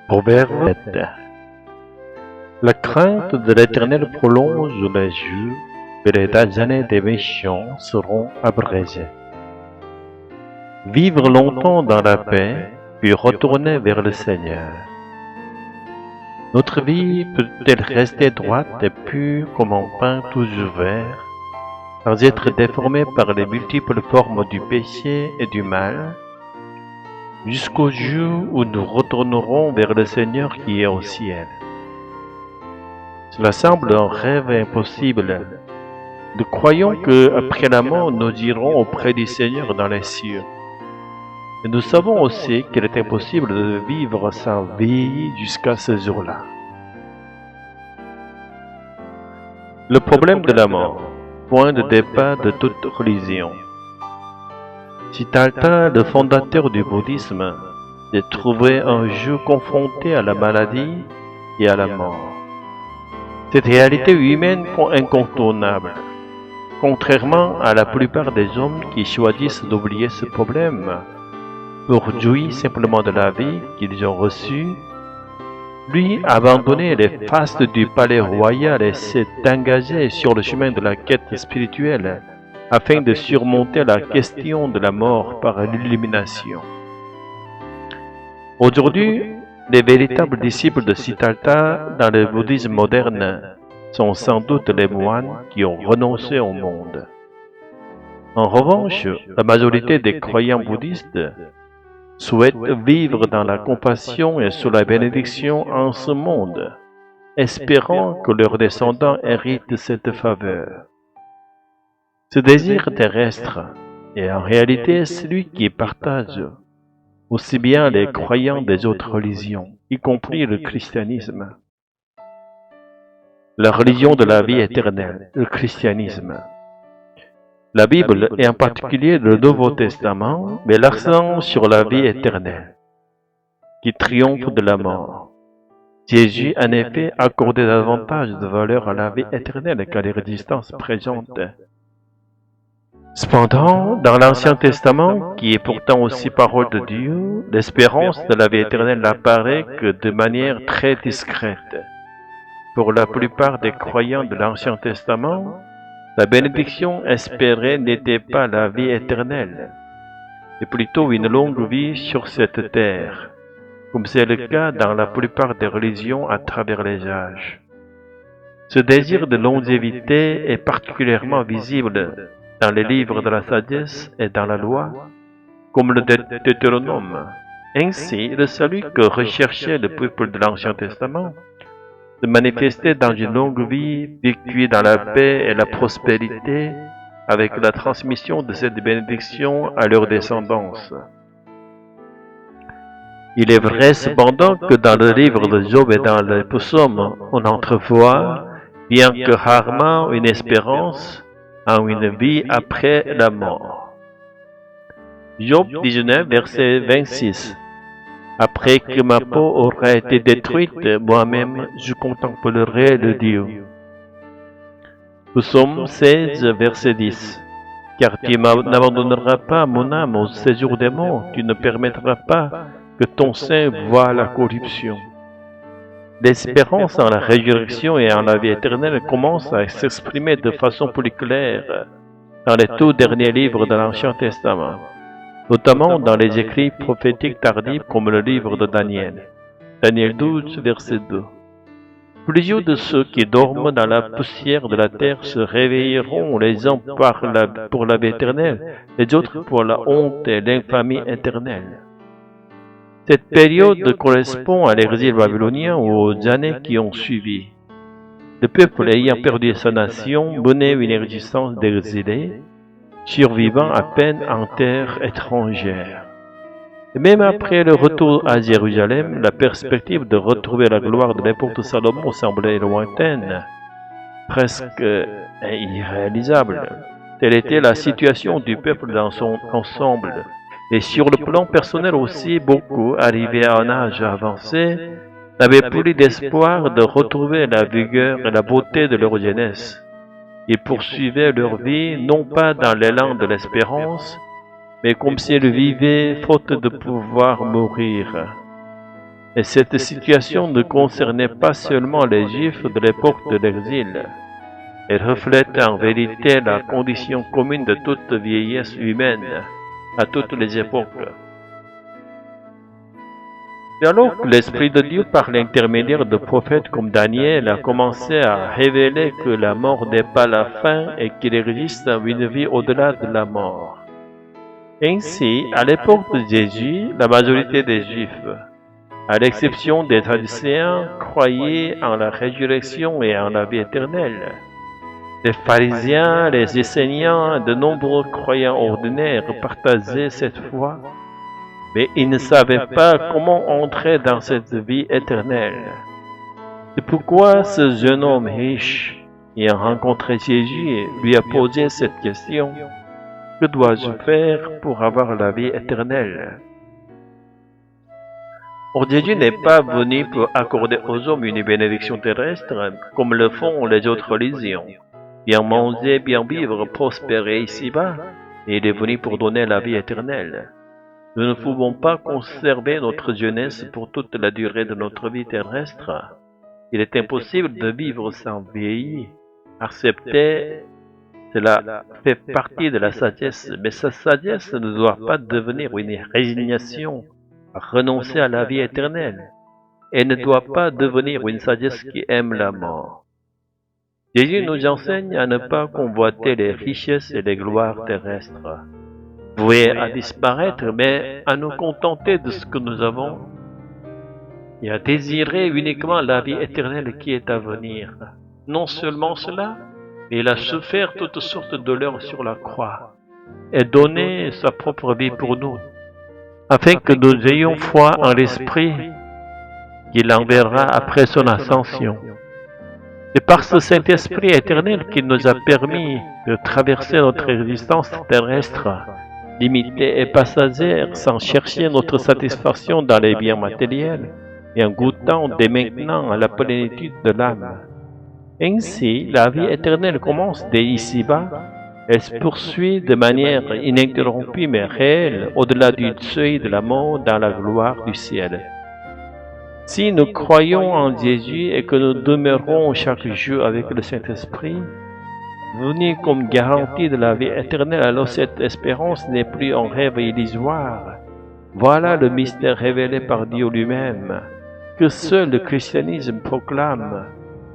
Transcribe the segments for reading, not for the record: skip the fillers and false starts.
Proverbe 7. La crainte de l'Éternel prolonge les jours, et les années des méchants seront abrégées. Vivre longtemps dans la paix, puis retourner vers le Seigneur. Notre vie peut-elle rester droite et pure comme un pain toujours vert, sans être déformée par les multiples formes du péché et du mal, jusqu'au jour où nous retournerons vers le Seigneur qui est au ciel. Cela semble un rêve impossible. Nous croyons qu'après la mort, nous irons auprès du Seigneur dans les cieux. Et nous savons aussi qu'il est impossible de vivre sa vie jusqu'à ce jour-là. Le problème de la mort, point de départ de toute religion. Siddhartha, le fondateur du bouddhisme, s'est trouvé un jour confronté à la maladie et à la mort. Cette réalité humaine est incontournable. Contrairement à la plupart des hommes qui choisissent d'oublier ce problème pour jouir simplement de la vie qu'ils ont reçue, lui a abandonné les fastes du palais royal et s'est engagé sur le chemin de la quête spirituelle afin de surmonter la question de la mort par l'illumination. Aujourd'hui, les véritables disciples de Siddhartha dans le bouddhisme moderne sont sans doute les moines qui ont renoncé au monde. En revanche, la majorité des croyants bouddhistes souhaitent vivre dans la compassion et sous la bénédiction en ce monde, espérant que leurs descendants héritent cette faveur. Ce désir terrestre est en réalité celui qui partage aussi bien les croyants des autres religions, y compris le christianisme. La religion de la vie éternelle, le christianisme. La Bible, et en particulier le Nouveau Testament, met l'accent sur la vie éternelle, qui triomphe de la mort. Jésus, en effet, accordait davantage de valeur à la vie éternelle qu'à l'existence présente. Cependant, dans l'Ancien Testament, qui est pourtant aussi parole de Dieu, l'espérance de la vie éternelle n'apparaît que de manière très discrète. Pour la plupart des croyants de l'Ancien Testament, la bénédiction espérée n'était pas la vie éternelle, mais plutôt une longue vie sur cette terre, comme c'est le cas dans la plupart des religions à travers les âges. Ce désir de longévité est particulièrement visible dans les livres de la sagesse et dans la loi, comme le Deutéronome. Ainsi, le salut que recherchait le peuple de l'Ancien Testament se manifestait dans une longue vie vécue dans la paix et la prospérité, avec la transmission de cette bénédiction à leur descendance. Il est vrai cependant que dans le livre de Job et dans les psaumes, on entrevoit, bien que rarement, une espérance en une vie après la mort. Job 19, verset 26. Après que ma peau aura été détruite, moi-même je contemplerai le Dieu. Psaume 16, verset 10. Car tu n'abandonneras pas mon âme au séjour des morts, tu ne permettras pas que ton sein voie la corruption. L'espérance en la résurrection et en la vie éternelle commence à s'exprimer de façon plus claire dans les tout derniers livres de l'Ancien Testament, notamment dans les écrits prophétiques tardifs comme le livre de Daniel. Daniel 12, verset 2. Plusieurs de ceux qui dorment dans la poussière de la terre se réveilleront, les uns pour la vie éternelle, les autres pour la honte et l'infamie éternelle. Cette période correspond à l'exil babylonien ou aux années qui ont suivi. Le peuple ayant perdu sa nation menait une existence d'exilés, survivant à peine en terre étrangère. Et même après le retour à Jérusalem, la perspective de retrouver la gloire de l'époque de Salomon semblait lointaine, presque irréalisable. Telle était la situation du peuple dans son ensemble. Et sur le plan personnel aussi, beaucoup, arrivés à un âge avancé, n'avaient plus d'espoir de retrouver la vigueur et la beauté de leur jeunesse. Ils poursuivaient leur vie non pas dans l'élan de l'espérance, mais comme s'ils vivaient faute de pouvoir mourir. Et cette situation ne concernait pas seulement les Juifs de l'époque de l'exil. Elle reflète en vérité la condition commune de toute vieillesse humaine à toutes les époques. C'est alors que l'Esprit de Dieu, par l'intermédiaire de prophètes comme Daniel, a commencé à révéler que la mort n'est pas la fin et qu'il existe une vie au-delà de la mort. Ainsi, à l'époque de Jésus, la majorité des Juifs, à l'exception des Sadducéens, croyaient en la résurrection et en la vie éternelle. Les pharisiens, les Esséniens, de nombreux croyants ordinaires partageaient cette foi, mais ils ne savaient pas comment entrer dans cette vie éternelle. C'est pourquoi ce jeune homme riche, ayant rencontré Jésus, lui a posé cette question: que dois-je faire pour avoir la vie éternelle? Or, Jésus n'est pas venu pour accorder aux hommes une bénédiction terrestre, comme le font les autres religions. Bien manger, bien vivre, prospérer ici-bas, et il est venu pour donner la vie éternelle. Nous ne pouvons pas conserver notre jeunesse pour toute la durée de notre vie terrestre. Il est impossible de vivre sans vieillir. Accepter, cela fait partie de la sagesse, mais sa sagesse ne doit pas devenir une résignation à renoncer à la vie éternelle. Elle ne doit pas devenir une sagesse qui aime la mort. Jésus nous enseigne à ne pas convoiter les richesses et les gloires terrestres, vouées à disparaître, mais à nous contenter de ce que nous avons et à désirer uniquement la vie éternelle qui est à venir. Non seulement cela, mais il a souffert toutes sortes de douleurs sur la croix et donné sa propre vie pour nous, afin que nous ayons foi en l'Esprit qu'il enverra après son ascension. C'est par ce Saint-Esprit éternel qu'il nous a permis de traverser notre existence terrestre, limitée et passagère, sans chercher notre satisfaction dans les biens matériels et en goûtant dès maintenant à la plénitude de l'âme. Ainsi, la vie éternelle commence dès ici-bas. Elle se poursuit de manière ininterrompue mais réelle au-delà du seuil de la mort dans la gloire du ciel. Si nous croyons en Jésus et que nous demeurons chaque jour avec le Saint-Esprit, venu comme garantie de la vie éternelle, alors cette espérance n'est plus un rêve illusoire. Voilà le mystère révélé par Dieu lui-même, que seul le christianisme proclame,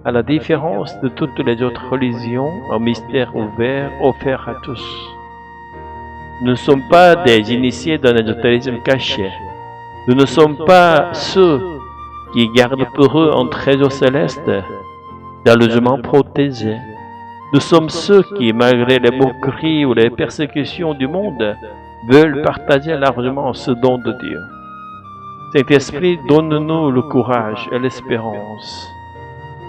à la différence de toutes les autres religions, un mystère ouvert, offert à tous. Nous ne sommes pas des initiés d'un ésotérisme caché. Nous ne sommes pas ceux qui gardent pour eux un trésor céleste, d'un logement protégé. Nous sommes ceux qui, malgré les moqueries ou les persécutions du monde, veulent partager largement ce don de Dieu. Saint-Esprit, donne-nous le courage et l'espérance.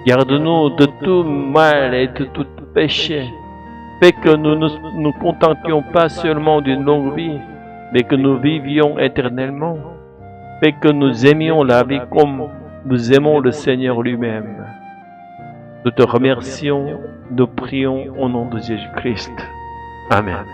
Garde-nous de tout mal et de tout péché. Fais que nous ne nous contentions pas seulement d'une longue vie, mais que nous vivions éternellement. Fais que nous aimions la vie comme nous aimons le Seigneur lui-même. Nous te remercions, nous prions au nom de Jésus-Christ. Amen.